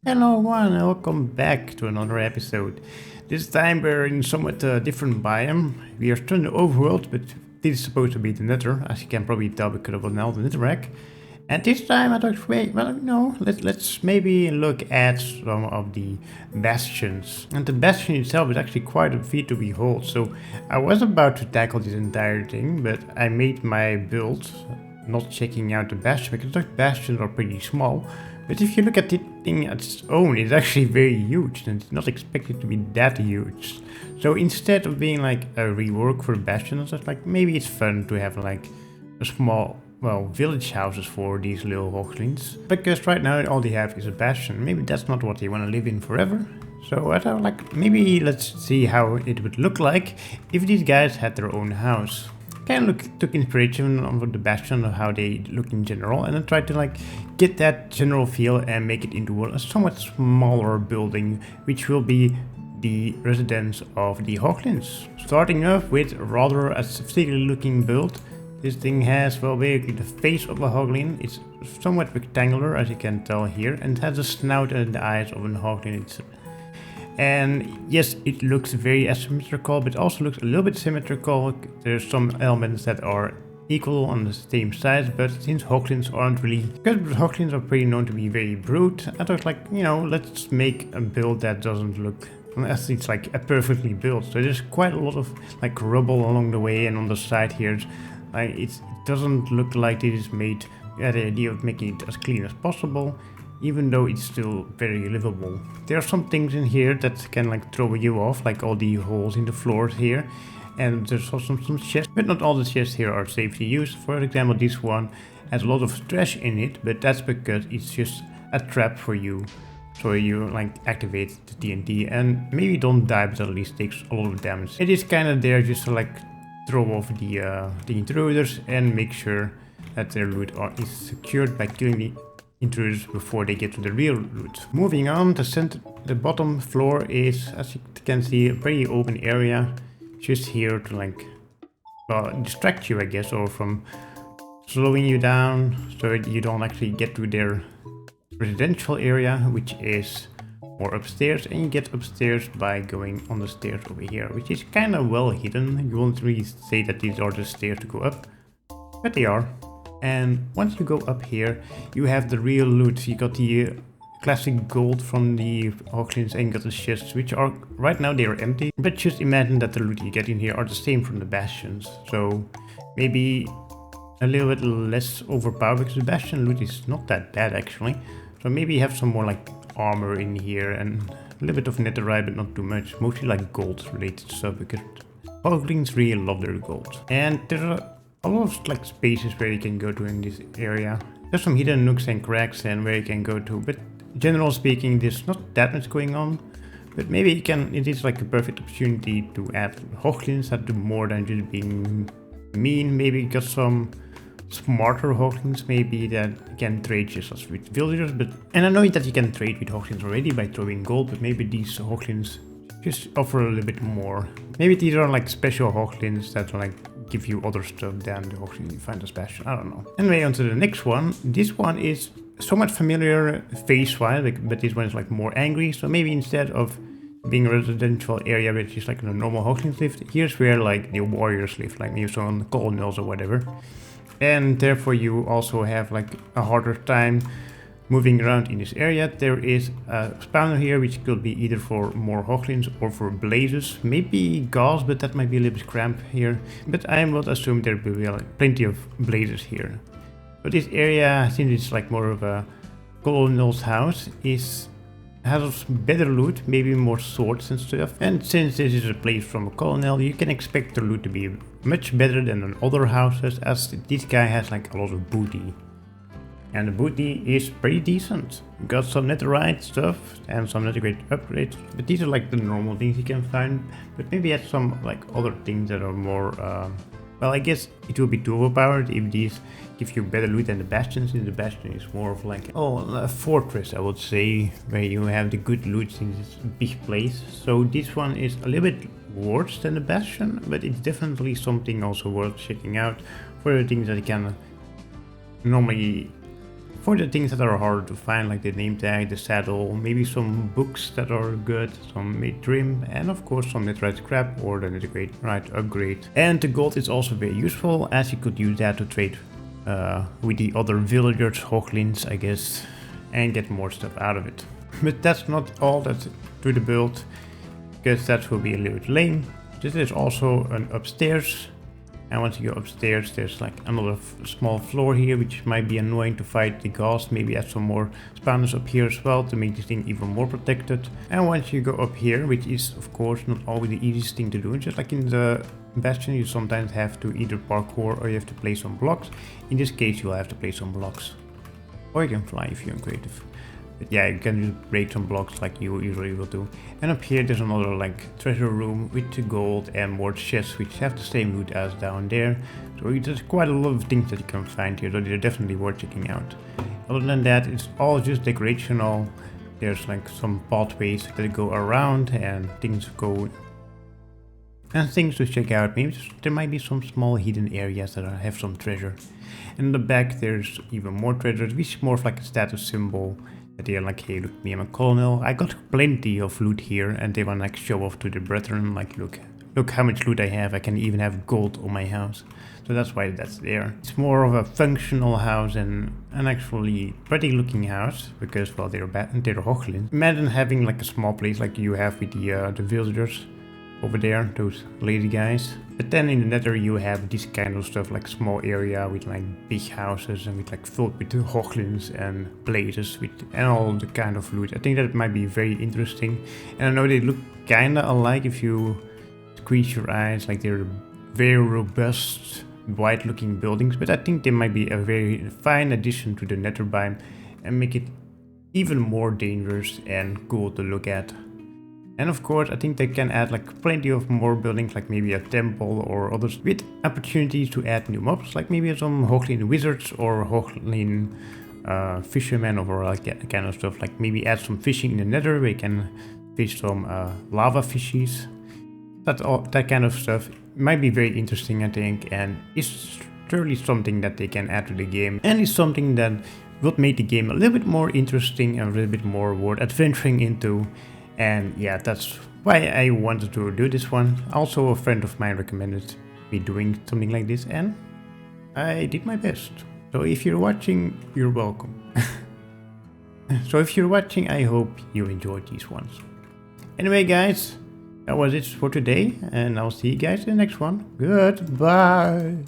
Hello everyone and welcome back to another episode. This time we're in somewhat different biome. We are still in the overworld, but this is supposed to be the Nether, as you can probably tell because of now the netherrack. And this time I thought, wait, well, no, let's maybe look at some of the bastions. And the bastion itself is actually quite a feat to behold, so I was about to tackle this entire thing, but I made my build not checking out the bastion because the bastions are pretty small. But if you look at the thing at its own, it's actually very huge and it's not expected to be that huge. So instead of being like a rework for Bastion, it's like maybe it's fun to have like a small, well, village houses for these little Hoglins. Because right now all they have is a Bastion. Maybe that's not what they want to live in forever. So I thought like maybe let's see how it would look like if these guys had their own house. Kind of took inspiration on the Bastion of how they look in general, and then tried to like get that general feel and make it into a somewhat smaller building, which will be the residence of the Hoglins. Starting off with rather a sophisticated looking build. This thing has, well, basically the face of a Hoglin. It's somewhat rectangular, as you can tell here, and it has a snout and the eyes of a Hoglin. And yes, it looks very asymmetrical, but also looks a little bit symmetrical. There's some elements that are equal on the same size, but since Hoglins aren't really, because Hoglins are pretty known to be very brute, I thought like, you know, let's make a build that doesn't look, unless it's like a perfectly built. So there's quite a lot of like rubble along the way, and on the side here, like it doesn't look like it is made. Yeah, the idea of making it as clean as possible, even though it's still very livable. There are some things in here that can like throw you off, like all the holes in the floors here. And there's also some chests, but not all the chests here are safe to use. For example, this one has a lot of trash in it, but that's because it's just a trap for you. So you like activate the TNT and maybe don't die, but at least takes a lot of damage. It is kind of there just to like throw off the intruders and make sure that their loot is secured by killing the intruders before they get to the real loot. Moving on, the bottom floor is, as you can see, a pretty open area, just here to like, well, distract you, I guess, or from slowing you down so you don't actually get to their residential area, which is more upstairs, and you get upstairs by going on the stairs over here, which is kind of well hidden. You won't really say that these are the stairs to go up, but they are. And once you go up here, you have the real loot. You got the classic gold from the Hoglins and you got the chests, which are, right now they are empty. But just imagine that the loot you get in here are the same from the bastions. So maybe a little bit less overpowered, because the bastion loot is not that bad actually. So maybe you have some more like armor in here and a little bit of netherite, but not too much. Mostly like gold related stuff, because Hoglins really love their gold. And there are a lot of like spaces where you can go to in this area. There's some hidden nooks and cracks and where you can go to, but generally speaking there's not that much going on. But maybe you can, it is like a perfect opportunity to add Hoglins that do more than just being mean. Maybe you got some smarter Hoglins maybe that can trade just as with villagers, but, and I know that you can trade with Hoglins already by throwing gold, but maybe these Hoglins just offer a little bit more. Maybe these are like special Hoglins that are like give you other stuff than the Hoglin you find as bastion. I don't know. Anyway, on to the next one. This one is somewhat familiar face-wise, but this one is like more angry. So maybe instead of being a residential area which is like a normal Hoglins live, here's where like the warriors live, like maybe some colonels or whatever. And therefore you also have like a harder time moving around in this area. There is a spawner here, which could be either for more Hoglins or for blazes. Maybe gas, but that might be a little bit cramped here. But I would assume there will be like plenty of blazes here. But this area, since it's like more of a colonel's house, has better loot, maybe more swords and stuff. And since this is a place from a colonel, you can expect the loot to be much better than in other houses, as this guy has like a lot of booty. And the booty is pretty decent. Got some netherite stuff and some netherite upgrades, but these are like the normal things you can find. But maybe add some like other things that are more, well, I guess it will be too overpowered if these give you better loot than the bastion, since the bastion is more of like, oh, a fortress, I would say, where you have the good loot in this big place. So this one is a little bit worse than the bastion, but it's definitely something also worth checking out for the things that you can normally for the things that are hard to find, like the name tag, the saddle, maybe some books that are good, some mid trim, and of course some netherite scrap or the netherite upgrade. And the gold is also very useful, as you could use that to trade with the other villagers, Hoglins, I guess, and get more stuff out of it. But that's not all that's to the build, because that will be a little bit lame. This is also an upstairs, and once you go upstairs there's like another small floor here, which might be annoying to fight the ghosts. Maybe add some more spawners up here as well to make this thing even more protected. And once you go up here, which is of course not always the easiest thing to do, just like in the Bastion you sometimes have to either parkour or you have to place some blocks. In this case you'll have to place some blocks, or you can fly if you're creative. But yeah, you can just break some blocks like you usually will do. And up here there's another like treasure room with the gold and more chests which have the same loot as down there. So there's quite a lot of things that you can find here, so they're definitely worth checking out. Other than that, it's all just decorational. There's like some pathways that go around and things go... and things to check out. Maybe there might be some small hidden areas that have some treasure. And in the back there's even more treasures, which is more of like a status symbol. They're like, hey, look, me, I'm a colonel. I got plenty of loot here, and they want to like show off to the brethren, like, look how much loot I have. I can even have gold on my house. So that's why that's there. It's more of a functional house and an actually pretty looking house, because well, they're Hoglins. Imagine having like a small place like you have with the villagers over there, those lazy guys. But then in the Nether you have this kind of stuff, like small area with like big houses and with like filled with Hoglins and blazes with and all the kind of loot. I think that might be very interesting. And I know they look kinda alike if you squeeze your eyes, like they're very robust, white looking buildings, but I think they might be a very fine addition to the Nether biome and make it even more dangerous and cool to look at. And of course, I think they can add like plenty of more buildings, like maybe a temple or others, with opportunities to add new mobs, like maybe some Hoglin wizards or Hoglin fishermen or like that kind of stuff. Like maybe add some fishing in the Nether, where you can fish some lava fishies. That kind of stuff might be very interesting, I think, and is surely something that they can add to the game, and is something that would make the game a little bit more interesting and a little bit more worth adventuring into. And yeah, that's why I wanted to do this one. Also, a friend of mine recommended me doing something like this, and I did my best. So if you're watching, you're welcome. So if you're watching, I hope you enjoyed these ones. Anyway guys, that was it for today, and I'll see you guys in the next one. Goodbye!